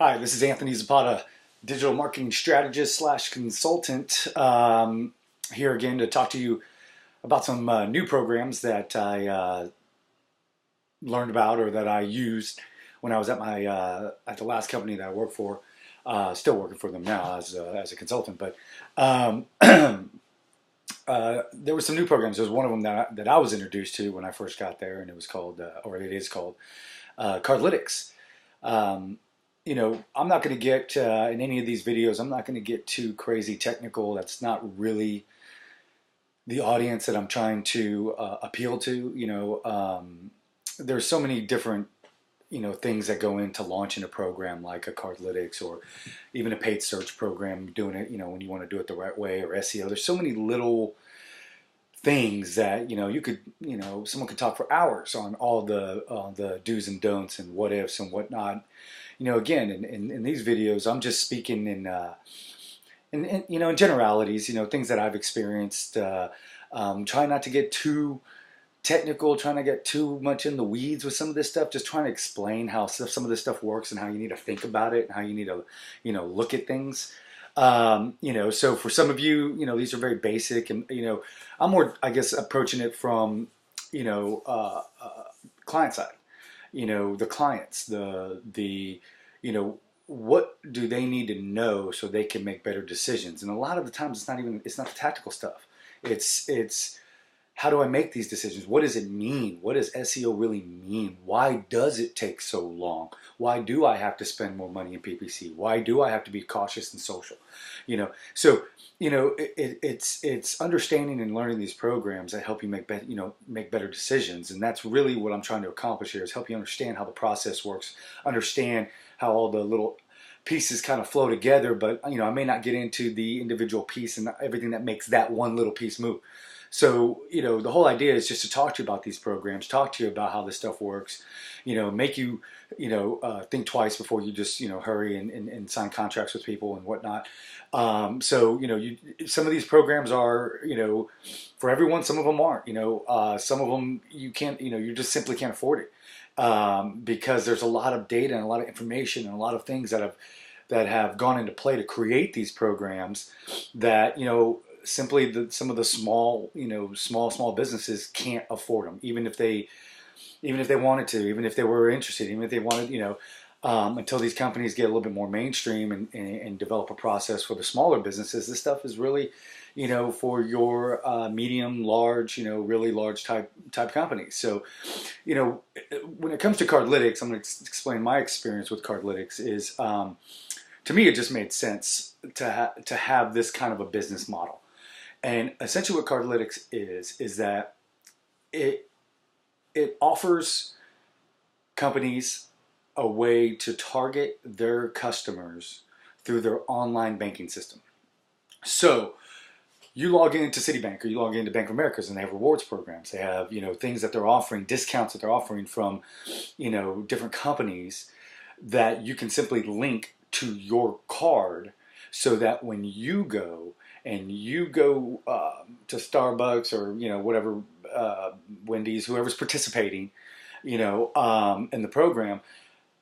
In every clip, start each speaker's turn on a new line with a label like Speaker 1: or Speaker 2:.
Speaker 1: Hi, this is Anthony Zapata, digital marketing strategist slash consultant. Here again to talk to you about some new programs that I learned about or that I used when I was at my at the last company that I worked for. Still working for them now as a consultant, but there were some new programs. There was one of them that I was introduced to when I first got there, and it was called, or it is called, Cardlytics. Um, I'm not going to get in any of these videos. I'm not going to get too crazy technical. That's not really the audience that I'm trying to appeal to. There's so many different things that go into launching a program like a Cardlytics or even a paid search program. Doing it, when you want to do it the right way, or SEO. There's so many little things that you could someone could talk for hours on all the do's and don'ts and what ifs and whatnot. Again, in these videos, I'm just speaking in generalities, things that I've experienced. Trying not to get too technical, trying to get too much in the weeds with some of this stuff, just trying to explain how some of this stuff works and how you need to think about it and how you need to, look at things. So for some of you, these are very basic, and I'm more, I guess, approaching it from, client side. The clients, what do they need to know so they can make better decisions? And a lot of the times it's not the tactical stuff. It's how do I make these decisions? What does it mean? What does SEO really mean? Why does it take so long? Why do I have to spend more money in PPC? Why do I have to be cautious in social? It's understanding and learning these programs that help you make better decisions, and that's really what I'm trying to accomplish here, is help you understand how the process works, understand how all the little pieces kind of flow together. But I may not get into the individual piece and everything that makes that one little piece move. So, the whole idea is just to talk to you about these programs, talk to you about how this stuff works, make you, think twice before you just, hurry and sign contracts with people and whatnot. Some of these programs are, for everyone, some of them aren't, some of them you can't, you just simply can't afford it. Because there's a lot of data and a lot of information and a lot of things that have gone into play to create these programs that, simply some of the small businesses can't afford them, even if they wanted to, even if they were interested, even if they wanted, until these companies get a little bit more mainstream and develop a process for the smaller businesses. This stuff is really, for your medium, large, really large type companies. So, when it comes to Cardlytics, I'm going to explain my experience with Cardlytics. Is to me, it just made sense to have this kind of a business model. And essentially what Cardlytics is that it offers companies a way to target their customers through their online banking system. So you log into Citibank or you log into Bank of America's and they have rewards programs. They have, things that they're offering, discounts that they're offering from, different companies that you can simply link to your card, so that when you go to Starbucks or whatever, Wendy's, whoever's participating, in the program,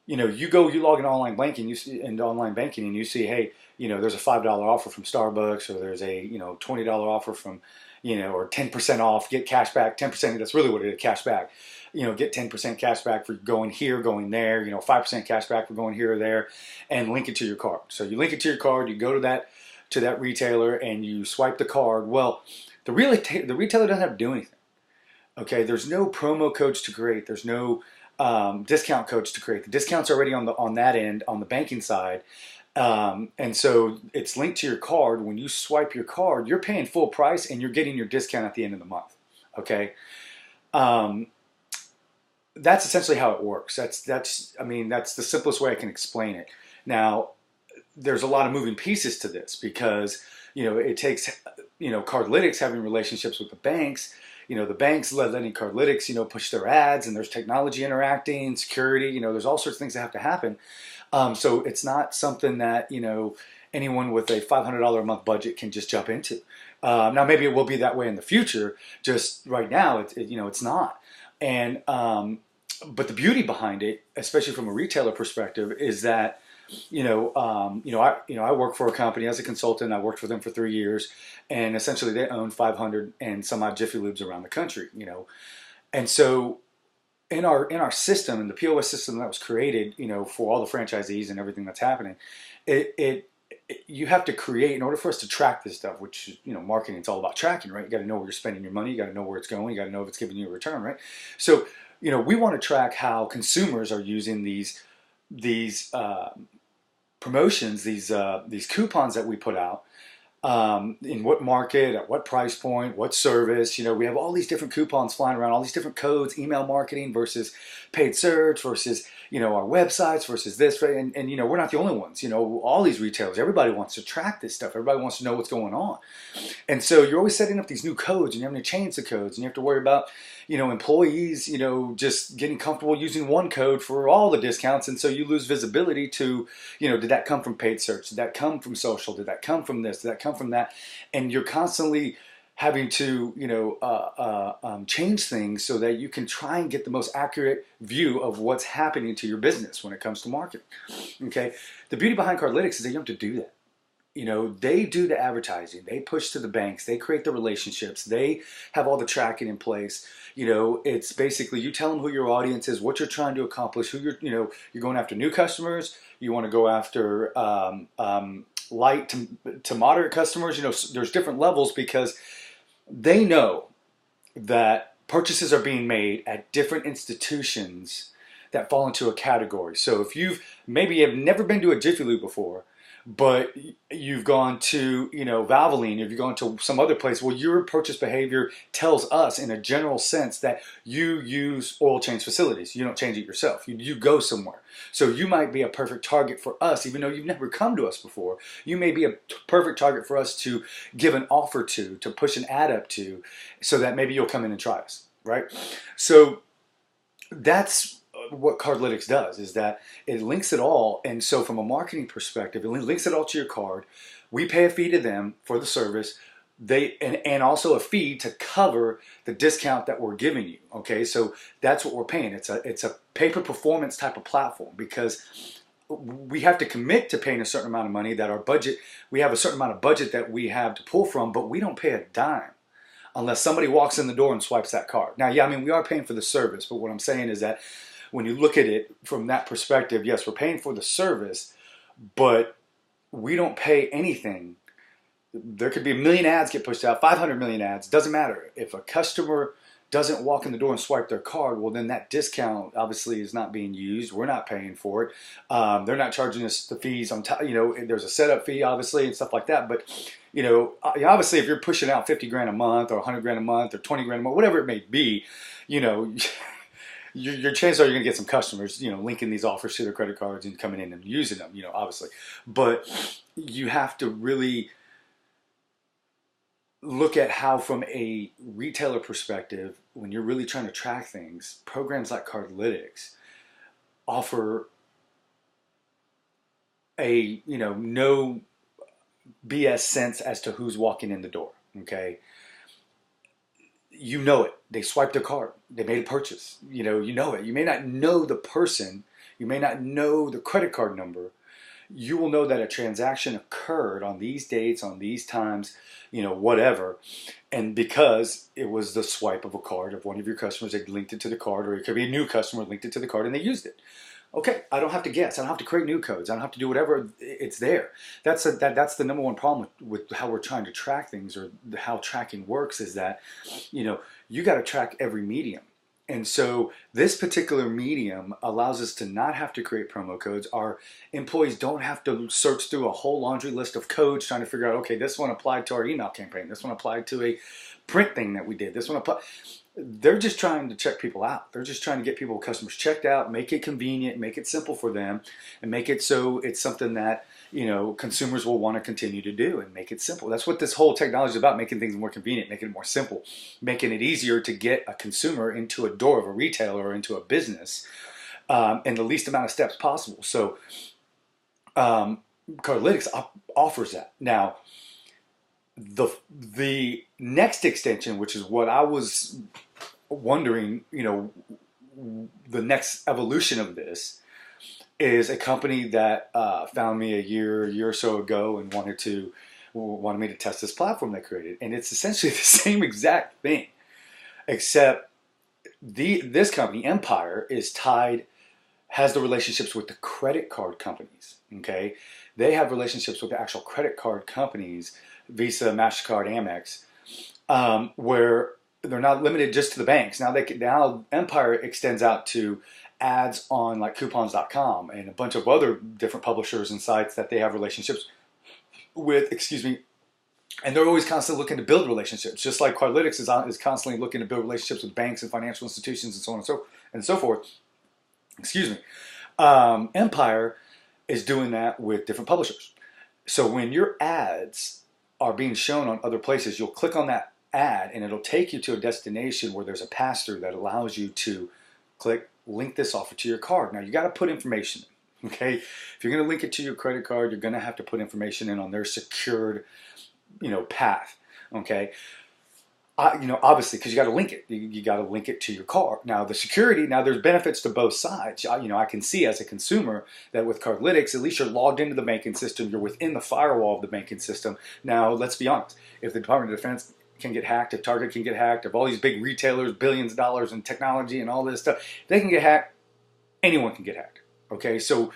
Speaker 1: you log in online banking, and you see, hey, there's a $5 offer from Starbucks, or there's a $20 offer from, or 10% off, get cash back, 10%. That's really what it is, cash back. Get 10% cash back for going here, going there. 5% cash back for going here or there, and link it to your card. So you link it to your card. You go to that retailer and you swipe the card. Well, the retailer doesn't have to do anything. Okay, there's no promo codes to create. There's no discount codes to create. The discount's already on that end, on the banking side. And so it's linked to your card. When you swipe your card, you're paying full price and you're getting your discount at the end of the month. Okay. That's essentially how it works. That's the simplest way I can explain it. Now, there's a lot of moving pieces to this, because it takes Cardlytics having relationships with the banks, the banks letting Cardlytics push their ads, and there's technology interacting, security, there's all sorts of things that have to happen. So it's not something that anyone with a $500 a month budget can just jump into. Now maybe it will be that way in the future. Just right now, it's not. And but the beauty behind it, especially from a retailer perspective, is that I work for a company as a consultant. I worked for them for 3 years, and essentially they own 500 and some odd Jiffy Lubes around the country. And so in our system, in the POS system that was created, for all the franchisees and everything that's happening, it, it you have to create in order for us to track this stuff, which marketing, it's all about tracking, right? You got to know where you're spending your money, you got to know where it's going, you got to know if it's giving you a return, right? So we want to track how consumers are using these promotions, these coupons that we put out, in what market, at what price point, what service. We have all these different coupons flying around, all these different codes, email marketing versus paid search versus, our websites versus this. And we're not the only ones. All these retailers, everybody wants to track this stuff. Everybody wants to know what's going on. And so you're always setting up these new codes, and you're having to change the codes, and you have to worry about, employees, just getting comfortable using one code for all the discounts. And so you lose visibility to, did that come from paid search? Did that come from social? Did that come from this? Did that come from that? And you're constantly having to, change things so that you can try and get the most accurate view of what's happening to your business when it comes to marketing. Okay. The beauty behind Cardlytics is that you don't have to do that. They do the advertising, they push to the banks, they create the relationships, they have all the tracking in place. It's basically, you tell them who your audience is, what you're trying to accomplish, who you're going after new customers, you want to go after light to moderate customers. There's different levels because they know that purchases are being made at different institutions that fall into a category. So if maybe have never been to a Jiffy Lube before, but you've gone to, Valvoline, if you've gone to some other place, well, your purchase behavior tells us in a general sense that you use oil change facilities. You don't change it yourself. You go somewhere. So you might be a perfect target for us, even though you've never come to us before. You may be a perfect target for us to give an offer to push an ad up to, so that maybe you'll come in and try us, right? So that's what Cardlytics does, is that it links it all. And so from a marketing perspective, it links it all to your card. We pay a fee to them for the service. And also a fee to cover the discount that we're giving you. Okay, so that's what we're paying. It's a pay-per-performance type of platform, because we have to commit to paying a certain amount of money, that our budget, we have a certain amount of budget that we have to pull from, but we don't pay a dime unless somebody walks in the door and swipes that card. Now, yeah, we are paying for the service, but what I'm saying is that when you look at it from that perspective, yes, we're paying for the service, but we don't pay anything. There could be 1 million ads get pushed out, 500 million ads, doesn't matter. If a customer doesn't walk in the door and swipe their card, well, then that discount obviously is not being used. We're not paying for it. They're not charging us the fees on top. There's a setup fee, obviously, and stuff like that. But, obviously, if you're pushing out 50 grand a month or 100 grand a month or 20 grand a month, whatever it may be, your chances are you're going to get some customers, linking these offers to their credit cards and coming in and using them, obviously. But you have to really look at how, from a retailer perspective, when you're really trying to track things, programs like Cardlytics offer a, no BS sense as to who's walking in the door, okay? It. They swiped their card. They made a purchase. You know it. You may not know the person. You may not know the credit card number. You will know that a transaction occurred on these dates, on these times, whatever. And because it was the swipe of a card of one of your customers, they linked it to the card, or it could be a new customer linked it to the card and they used it. Okay, I don't have to guess. I don't have to create new codes. I don't have to do whatever. It's there. That's the number one problem with how we're trying to track things, or how tracking works, is that, you got to track every medium. And so this particular medium allows us to not have to create promo codes. Our employees don't have to search through a whole laundry list of codes trying to figure out, okay, this one applied to our email campaign. This one applied to a print thing that we did. This one applied. They're just trying to check people out. They're just trying to get customers checked out, make it convenient, make it simple for them, and make it so it's something that, consumers will want to continue to do, and make it simple. That's what this whole technology is about, making things more convenient, making it more simple, making it easier to get a consumer into a door of a retailer or into a business in the least amount of steps possible. So Cardlytics offers that. Now, the next extension, which is what I was wondering, the next evolution of this, is a company that found me a year or so ago and wanted me to test this platform they created, and it's essentially the same exact thing, except this company Empyr has the relationships with the credit card companies. Okay, they have relationships with the actual credit card companies, Visa, MasterCard, Amex, where they're not limited just to the banks. Now Empyr extends out to ads on like coupons.com and a bunch of other different publishers and sites that they have relationships with, excuse me, and they're always constantly looking to build relationships, just like Cardlytics is constantly looking to build relationships with banks and financial institutions and so on and so forth. Excuse me. Empyr is doing that with different publishers. So when your ads are being shown on other places, you'll click on that ad and it'll take you to a destination where there's a pass-through that allows you to click link this offer to your card. Now you got to put information in, okay? If you're going to link it to your credit card, you're going to have to put information in on their secured, path, okay? Obviously, because you got to link it. You got to link it to your card. Now, the security, there's benefits to both sides. I can see as a consumer that with Cardlytics, at least you're logged into the banking system. You're within the firewall of the banking system. Now, let's be honest. If the Department of Defense can get hacked, if Target can get hacked, if all these big retailers, billions of dollars in technology and all this stuff, they can get hacked, anyone can get hacked, okay? So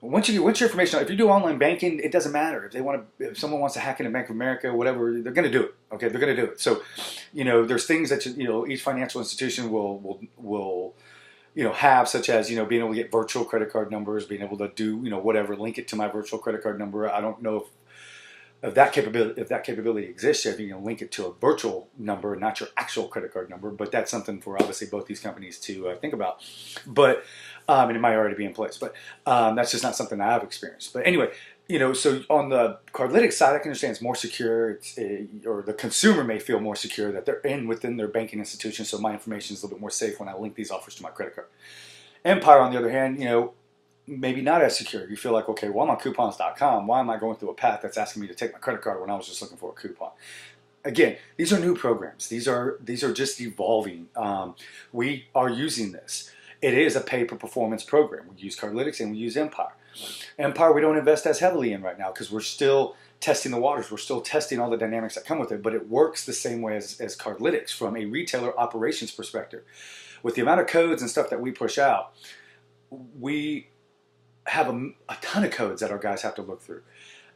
Speaker 1: once your information, if you do online banking, it doesn't matter. If someone wants to hack into Bank of America, whatever, they're going to do it. Okay, they're going to do it. So, there's things that each financial institution will have, such as being able to get virtual credit card numbers, being able to do whatever, link it to my virtual credit card number. I don't know if that capability exists, if you can link it to a virtual number, not your actual credit card number. But that's something for obviously both these companies to think about. But and it might already be in place. But that's just not something that I've experienced. But anyway, so on the Cardlytics side, I can understand it's more secure, or the consumer may feel more secure that they're within their banking institution. So my information is a little bit more safe when I link these offers to my credit card. Empyr, on the other hand, maybe not as secure. You feel like, okay, well, I'm on coupons.com. Why am I going through a path that's asking me to take my credit card when I was just looking for a coupon? Again, these are new programs. These are just evolving. We are using this. It is a pay-per-performance program. We use Cardlytics and we use Empyr. Empyr we don't invest as heavily in right now because we're still testing the waters. We're still testing all the dynamics that come with it, but it works the same way as Cardlytics from a retailer operations perspective. With the amount of codes and stuff that we push out, we have a ton of codes that our guys have to look through.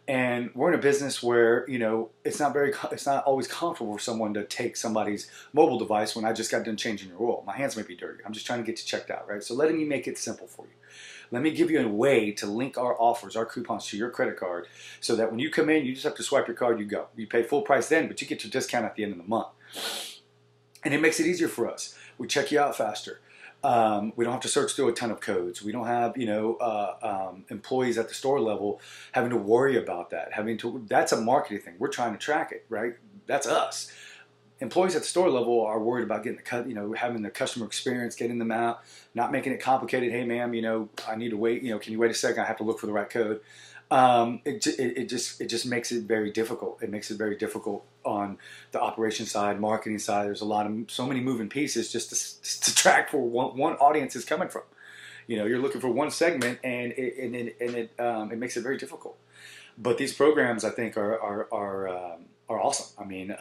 Speaker 1: And we're in a business where, it's not always comfortable for someone to take somebody's mobile device when I just got done changing your oil. My hands may be dirty. I'm just trying to get you checked out, right? So letting me make it simple for you. Let me give you a way to link our offers, our coupons to your credit card so that when you come in, you just have to swipe your card, you go. You pay full price then, but you get your discount at the end of the month. And it makes it easier for us. We check you out faster. We don't have to search through a ton of codes. We don't have, employees at the store level having to worry about that. That's a marketing thing. We're trying to track it, right? That's us. Employees at the store level are worried about getting having the customer experience, getting them out, not making it complicated. Hey, ma'am, I need to wait. Can you wait a second? I have to look for the right code. It just makes it very difficult. It makes it very difficult on the operation side, marketing side. There's so many moving pieces just to track for one audience is coming from. You're looking for one segment, and it makes it very difficult. But these programs, I think, are awesome. I mean,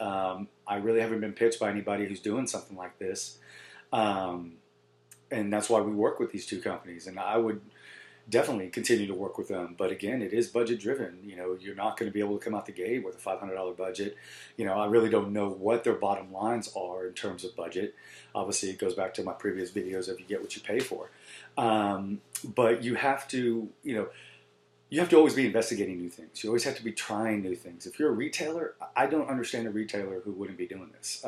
Speaker 1: I really haven't been pitched by anybody who's doing something like this, and that's why we work with these two companies. And I would definitely continue to work with them. But again, it is budget driven. You're not going to be able to come out the gate with a $500 budget. I really don't know what their bottom lines are in terms of budget. Obviously, it goes back to my previous videos of you get what you pay for. But you have to, you have to always be investigating new things. You always have to be trying new things. If you're a retailer, I don't understand a retailer who wouldn't be doing this.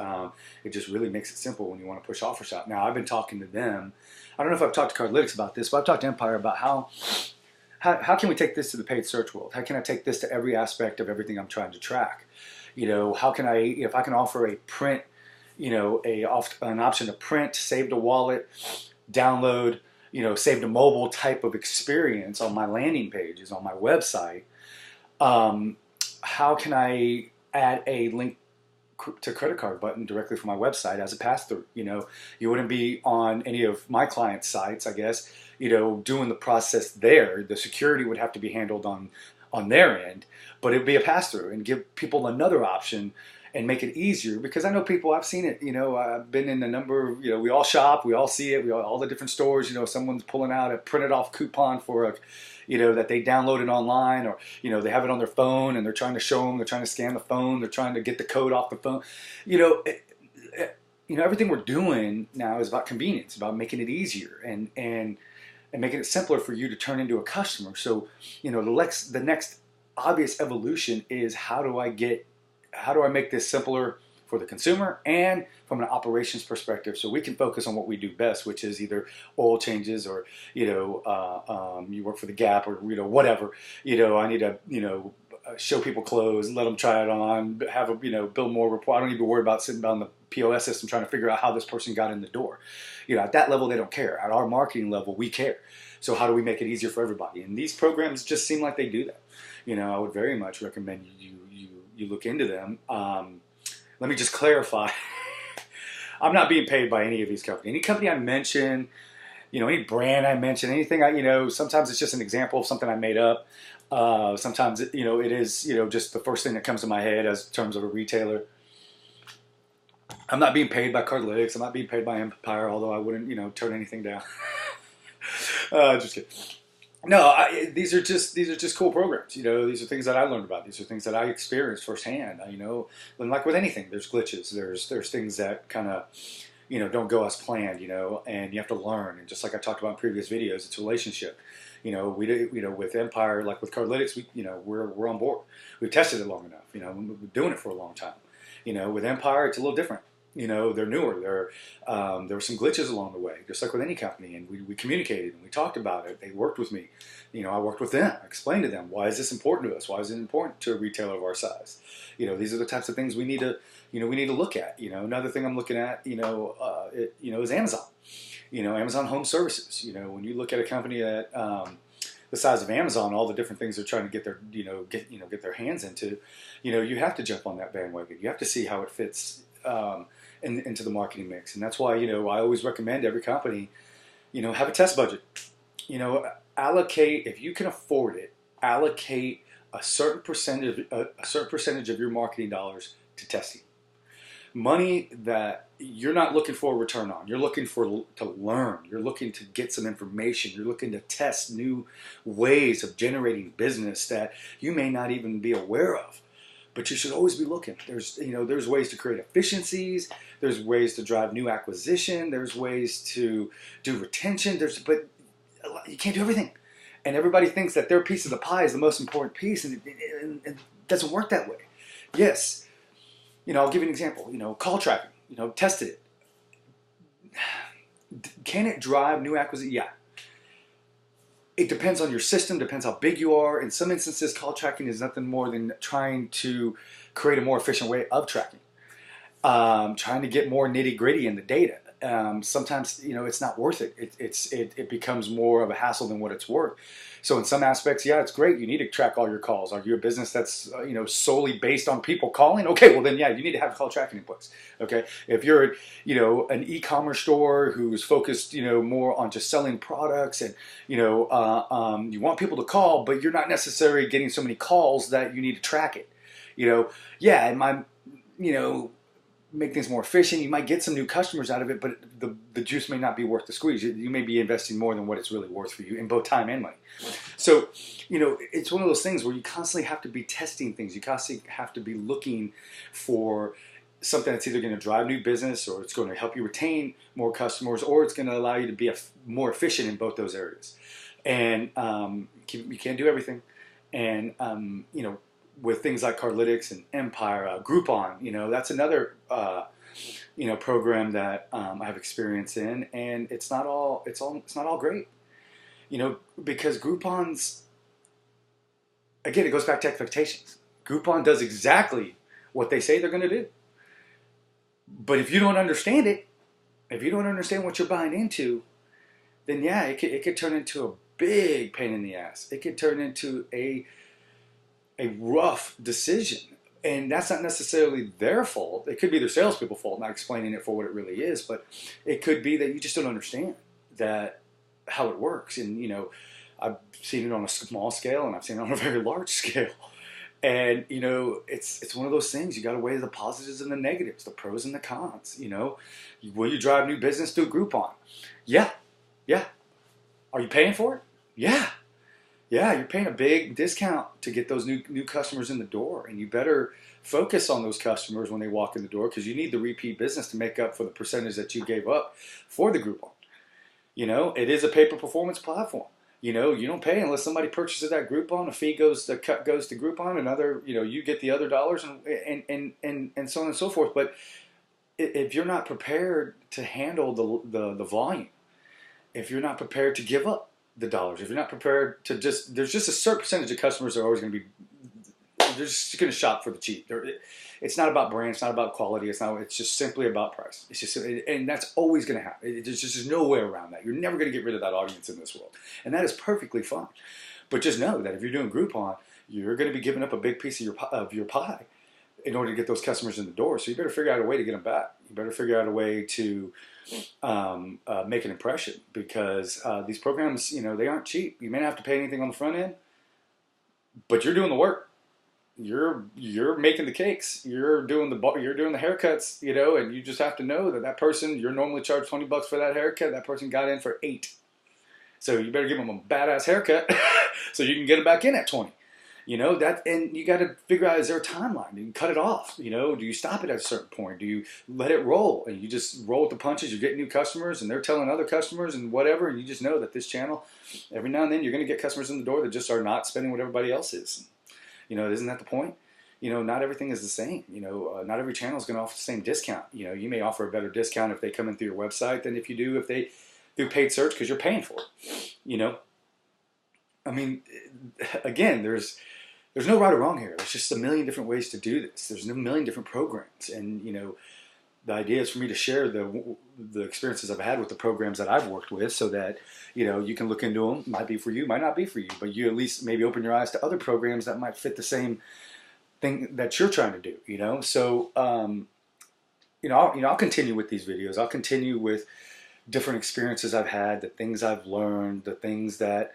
Speaker 1: It just really makes it simple when you want to push offers out. Now, I've been talking to them. I don't know if I've talked to Cardlytics about this, but I've talked to Empyr about how can we take this to the paid search world? How can I take this to every aspect of everything I'm trying to track? How can if I can offer a print, an option to print, save to wallet, download, save to mobile type of experience on my landing pages, on my website, how can I add a link to credit card button directly from my website as a pass-through? You wouldn't be on any of my clients' sites, I guess. doing the process there. The security would have to be handled on their end, but it'd be a pass through and give people another option and make it easier. Because I know people, I've seen it. I've been in a number of, we all shop, we all see it, all the different stores. Someone's pulling out a printed off coupon for a, that they downloaded online, or they have it on their phone and they're trying to show them, they're trying to scan the phone, they're trying to get the code off the phone. Everything we're doing now is about convenience, about making it easier and making it simpler for you to turn into a customer. So, the next obvious evolution is how do I make this simpler for the consumer and from an operations perspective, so we can focus on what we do best, which is either oil changes or, you work for the Gap or, whatever. I need to, show people clothes, let them try it on, have a, build more rapport. I don't need to worry about sitting down the POS system trying to figure out how this person got in the door. At that level, they don't care. At our marketing level, we care. So how do we make it easier for everybody? And these programs just seem like they do that. I would very much recommend you look into them. Let me just clarify. I'm not being paid by any of these companies. Any company I mention, any brand I mention, anything sometimes it's just an example of something I made up. Sometimes it is just the first thing that comes to my head as terms of a retailer. I'm not being paid by Cardlytics. I'm not being paid by Empyr, although I wouldn't turn anything down. Just kidding. No, these are just cool programs. These are things that I learned about. These are things that I experienced firsthand. And like with anything, there's glitches. There's things that kind of don't go as planned. And you have to learn. And just like I talked about in previous videos, it's a relationship. We do, with Empyr, like with Cardlytics, we're on board. We've tested it long enough. We've been doing it for a long time. With Empyr, it's a little different. They're newer. There were some glitches along the way, just like with any company, and we communicated and we talked about it. They worked with me. I worked with them. I explained to them, why is this important to us? Why is it important to a retailer of our size? These are the types of things we need to, look at. Another thing I'm looking at, is Amazon. Amazon Home Services. When you look at a company that the size of Amazon, all the different things they're trying to get their, get their hands into, you have to jump on that bandwagon. You have to see how it fits into the marketing mix. And that's why, I always recommend every company, have a test budget. Allocate, if you can afford it, allocate a certain percentage of your marketing dollars to testing. Money that you're not looking for a return on. You're looking to learn. You're looking to get some information. You're looking to test new ways of generating business that you may not even be aware of. But you should always be looking. There's ways to create efficiencies. There's ways to drive new acquisition. There's ways to do retention. But you can't do everything. And everybody thinks that their piece of the pie is the most important piece, and it doesn't work that way. Yes, I'll give you an example. Call tracking. Tested it. Can it drive new acquisition? Yeah. It depends on your system, depends how big you are. In some instances, call tracking is nothing more than trying to create a more efficient way of tracking. Trying to get more nitty gritty in the data. Sometimes, it's not worth it. It becomes more of a hassle than what it's worth. So in some aspects, yeah, it's great. You need to track all your calls. Are you a business that's, solely based on people calling? Okay, well then, yeah, you need to have call tracking in place. Okay. If you're, an e-commerce store who's focused, more on just selling products and, you want people to call, but you're not necessarily getting so many calls that you need to track it. Yeah, it might, make things more efficient. You might get some new customers out of it, but the juice may not be worth the squeeze. You may be investing more than what it's really worth for you in both time and money. So, it's one of those things where you constantly have to be testing things. You constantly have to be looking for something that's either going to drive new business, or it's going to help you retain more customers, or it's going to allow you to be more efficient in both those areas. And you can't do everything. And, with things like Cardlytics and Empyr, Groupon, that's another, program that I have experience in, and it's not all great, because Groupon's, again, it goes back to expectations. Groupon does exactly what they say they're going to do, but if you don't understand it, if you don't understand what you're buying into, then yeah, it could turn into a big pain in the ass. It could turn into a rough decision. And that's not necessarily their fault. It could be their salespeople's fault, not explaining it for what it really is. But it could be that you just don't understand that how it works. And I've seen it on a small scale, and I've seen it on a very large scale. And it's one of those things. You got to weigh the positives and the negatives, the pros and the cons. Will you drive new business through Groupon? Yeah, yeah. Are you paying for it? Yeah, yeah. You're paying a big discount to get those new customers in the door, and you better focus on those customers when they walk in the door, because you need the repeat business to make up for the percentage that you gave up for the Groupon. It is a pay-per-performance platform. You don't pay unless somebody purchases that Groupon. A fee the cut goes to Groupon. Another, you get the other dollars, and so on and so forth. But if you're not prepared to handle the volume, if you're not prepared to give up the dollars, if you're not prepared to there's just a certain percentage of customers that are always going to be, they're just going to shop for the cheap. It's not about brand. It's not about quality. It's just simply about price. It's just, and that's always going to happen. There's no way around that. You're never going to get rid of that audience in this world, and that is perfectly fine. But just know that if you're doing Groupon, you're going to be giving up a big piece of your pie in order to get those customers in the door. So you better figure out a way to get them back. You better figure out a way to make an impression, because these programs, they aren't cheap. You may not have to pay anything on the front end, but you're doing the work. You're making the cakes. You're doing the haircuts, and you just have to know that person, you're normally charged $20 for that haircut. That person got in for $8. So you better give them a badass haircut so you can get them back in at 20. And you got to figure out, is there a timeline? Do you cut it off? Do you stop it at a certain point? Do you let it roll and you just roll with the punches? You're getting new customers and they're telling other customers and whatever, and you just know that this channel, every now and then, you're going to get customers in the door that just are not spending what everybody else is. Isn't that the point? Not everything is the same. Not every channel is going to offer the same discount. You may offer a better discount if they come in through your website than if you do if they do paid search, because you're paying for it. I mean, again, there's no right or wrong here. There's just a million different ways to do this. There's a million different programs, and the idea is for me to share the experiences I've had with the programs that I've worked with, so that you can look into them. Might be for you, might not be for you, but you at least maybe open your eyes to other programs that might fit the same thing that you're trying to do. So I'll continue with these videos. I'll continue with different experiences I've had, the things I've learned, the things that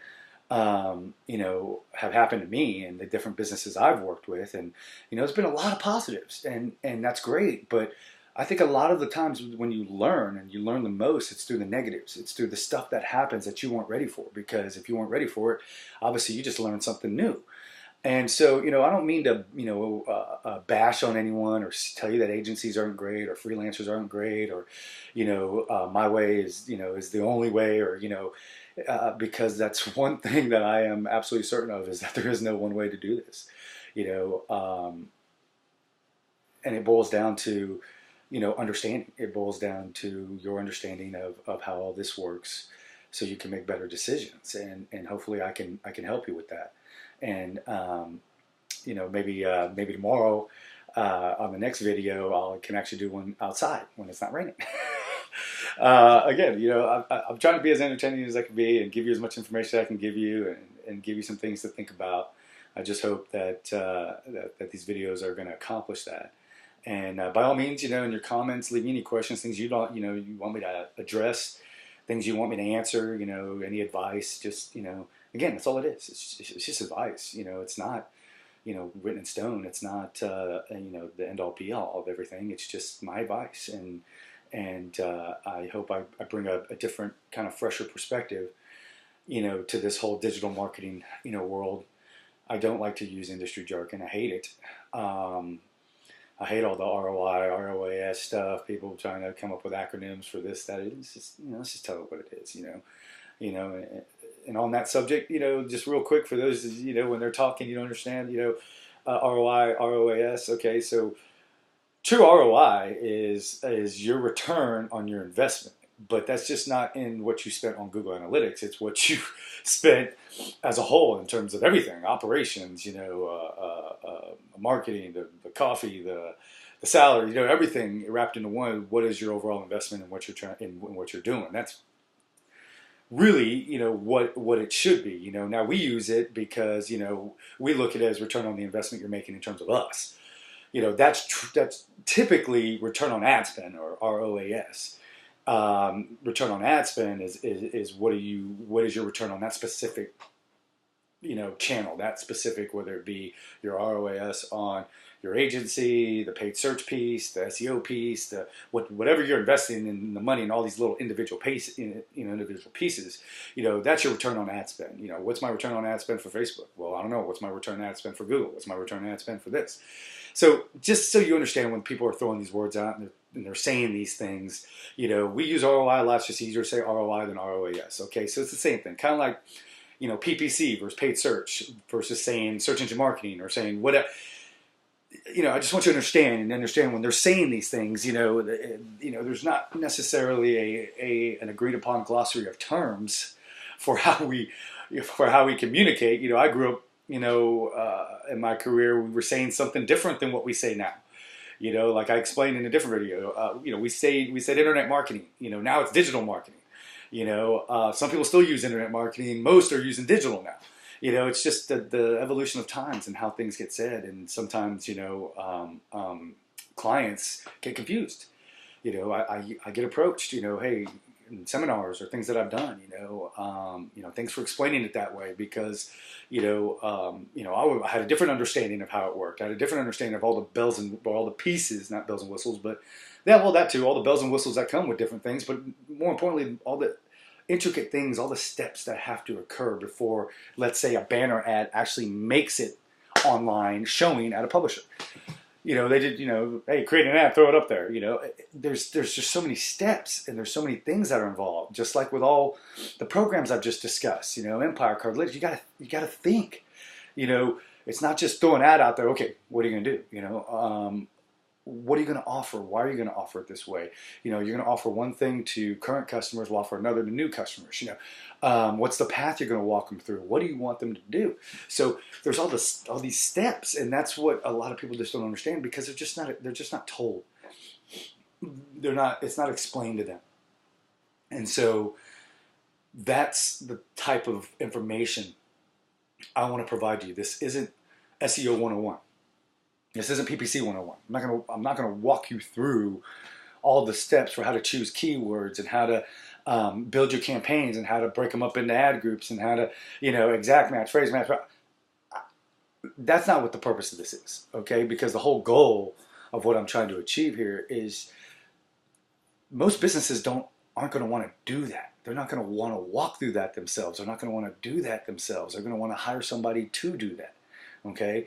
Speaker 1: have happened to me, and the different businesses I've worked with, and there's been a lot of positives, and that's great, but I think a lot of the times when you learn, and you learn the most, it's through the negatives. It's through the stuff that happens that you weren't ready for. Because if you weren't ready for it, obviously you just learned something new. And so, I don't mean to, bash on anyone or tell you that agencies aren't great or freelancers aren't great, or, my way is, is the only way, or, because that's one thing that I am absolutely certain of, is that there is no one way to do this, and it boils down to, understanding. It boils down to your understanding of how all this works, so you can make better decisions, and hopefully I can help you with that. And maybe tomorrow on the next video I can actually do one outside when it's not raining. Again, I'm trying to be as entertaining as I can be and give you as much information as I can give you, and give you some things to think about. I just hope that that these videos are going to accomplish that. And by all means, in your comments, leave me any questions, things you want me to address, things you want me to answer, any advice. Just, again, that's all it is. It's just advice. It's not, written in stone. It's not, the end all be all of everything. It's just my advice. And I hope I bring a different kind of fresher perspective, to this whole digital marketing, world. I don't like to use industry jargon. I hate it. I hate all the ROI, ROAS stuff. People trying to come up with acronyms for this, that. It's just, let's just tell it what it is, And on that subject, just real quick, for those, when they're talking, you don't understand, ROI, ROAS. Okay, so true ROI is your return on your investment. But that's just not in what you spent on Google Analytics. It's what you spent as a whole in terms of everything: operations, marketing, the coffee, the salary, everything wrapped into one. What is your overall investment in what you're trying, in what you're doing? That's really, what it should be. Now we use it because we look at it as return on the investment you're making in terms of us. That's typically return on ad spend, or ROAS. Return on ad spend is what is your return on that specific channel, that specific, whether it be your ROAS on your agency, the paid search piece, the SEO piece, whatever you're investing in the money in all these little individual pieces, that's your return on ad spend. What's my return on ad spend for Facebook? Well, I don't know. What's my return on ad spend for Google? What's my return on ad spend for this? So just so you understand, when people are throwing these words out and they're saying these things, we use ROI a lot. It's just easier to say ROI than ROAS. Okay, so it's the same thing. Kind of like, PPC versus paid search versus saying search engine marketing or saying whatever. I just want you to understand when they're saying these things, there's not necessarily an agreed upon glossary of terms for how we communicate. I grew up, in my career, we were saying something different than what we say now. Like I explained in a different video, we said internet marketing. Now it's digital marketing. Some people still use internet marketing. Most are using digital now. It's just the evolution of times and how things get said. And sometimes, clients get confused. I get approached, hey, in seminars or things that I've done, thanks for explaining it that way because, I had a different understanding of how it worked. I had a different understanding of all the bells and all the pieces, not bells and whistles, but yeah, well, that too, all the bells and whistles that come with different things, but more importantly, all the intricate things, all the steps that have to occur before, let's say, a banner ad actually makes it online showing at a publisher. They did, hey, create an ad, throw it up there. There's just so many steps and there's so many things that are involved. Just like with all the programs I've just discussed, Empyr, Cardlytics, you gotta think. It's not just throw an ad out there. Okay, what are you gonna do? What are you going to offer? Why are you going to offer it this way? You're going to offer one thing to current customers, we'll offer another to new customers. What's the path you're going to walk them through? What do you want them to do? So there's all these steps, and that's what a lot of people just don't understand because they're just not told. It's not explained to them. And so that's the type of information I want to provide to you. This isn't SEO 101. This isn't PPC 101. I'm not gonna walk you through all the steps for how to choose keywords and how to build your campaigns and how to break them up into ad groups and how to, exact match, phrase match. That's not what the purpose of this is, okay? Because the whole goal of what I'm trying to achieve here is most businesses aren't going to want to do that. They're not going to want to walk through that themselves. They're not going to want to do that themselves. They're going to want to hire somebody to do that, okay?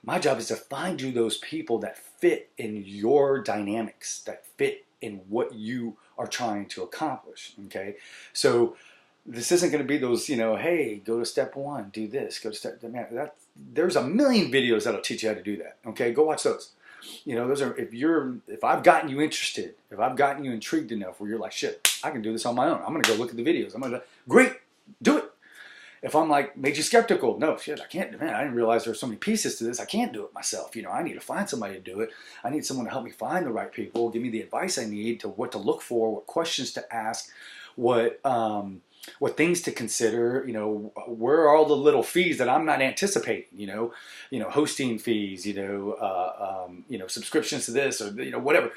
Speaker 1: My job is to find you those people that fit in your dynamics, that fit in what you are trying to accomplish, okay? So this isn't going to be those, hey, go to step one, do this, go to step, there's a million videos that'll teach you how to do that, okay? Go watch those. Those are, if I've gotten you interested, if I've gotten you intrigued enough where you're like, shit, I can do this on my own. I'm going to go look at the videos. Great, do it. If I'm like, made you skeptical, no, shit, I can't, man, I didn't realize there were so many pieces to this. I can't do it myself. I need to find somebody to do it. I need someone to help me find the right people, give me the advice I need to what to look for, what questions to ask, what things to consider, where are all the little fees that I'm not anticipating, hosting fees, subscriptions to this or, whatever,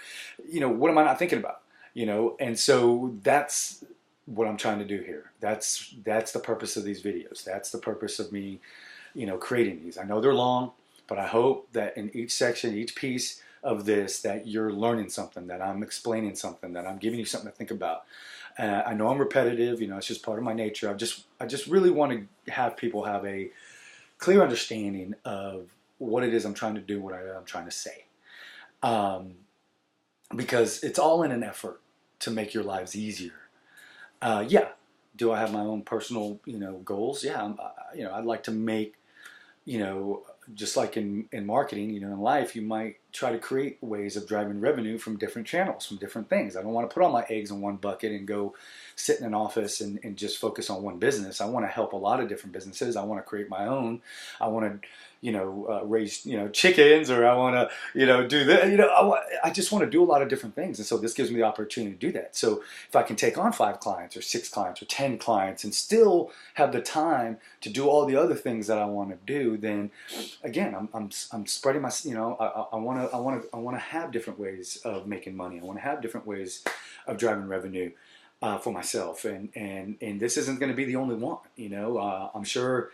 Speaker 1: what am I not thinking about, and so that's what I'm trying to do here. That's the purpose of these videos. That's the purpose of me, creating these. I know they're long, but I hope that in each section, each piece of this, that you're learning something, that I'm explaining something, that I'm giving you something to think about. I know I'm repetitive, it's just part of my nature. I just really want to have people have a clear understanding of what it is I'm trying to do, what I'm trying to say. Because it's all in an effort to make your lives easier. Yeah. Do I have my own personal, goals? Yeah. I'd like to make, just like in marketing, in life, you might try to create ways of driving revenue from different channels, from different things. I don't want to put all my eggs in one bucket and go sit in an office and just focus on one business. I want to help a lot of different businesses. I want to create my own. I want to, raise, chickens, or I want to, do that. I just want to do a lot of different things. And so this gives me the opportunity to do that. So if I can take on 5 clients or 6 clients or 10 clients and still have the time to do all the other things that I want to do, then again, I'm spreading my, I want want to have different ways of making money. I want to have different ways of driving revenue for myself, and this isn't going to be the only one. You know, I'm sure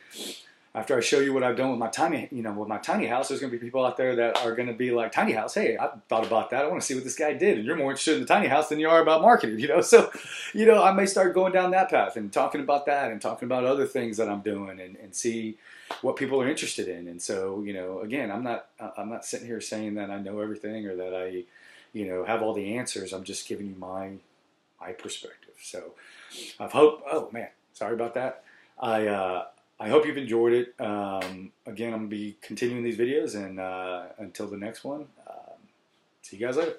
Speaker 1: after I show you what I've done with my tiny house, there's going to be people out there that are going to be like, tiny house, hey, I thought about that. I want to see what this guy did. And you're more interested in the tiny house than you are about marketing, you know? So, you know, I may start going down that path and talking about that and talking about other things that I'm doing and see what people are interested in. And so, you know, again, I'm not sitting here saying that I know everything or that I, you know, have all the answers. I'm just giving you my perspective. So oh man, sorry about that. I hope you've enjoyed it. Again, I'm going to be continuing these videos, and until the next one, see you guys later.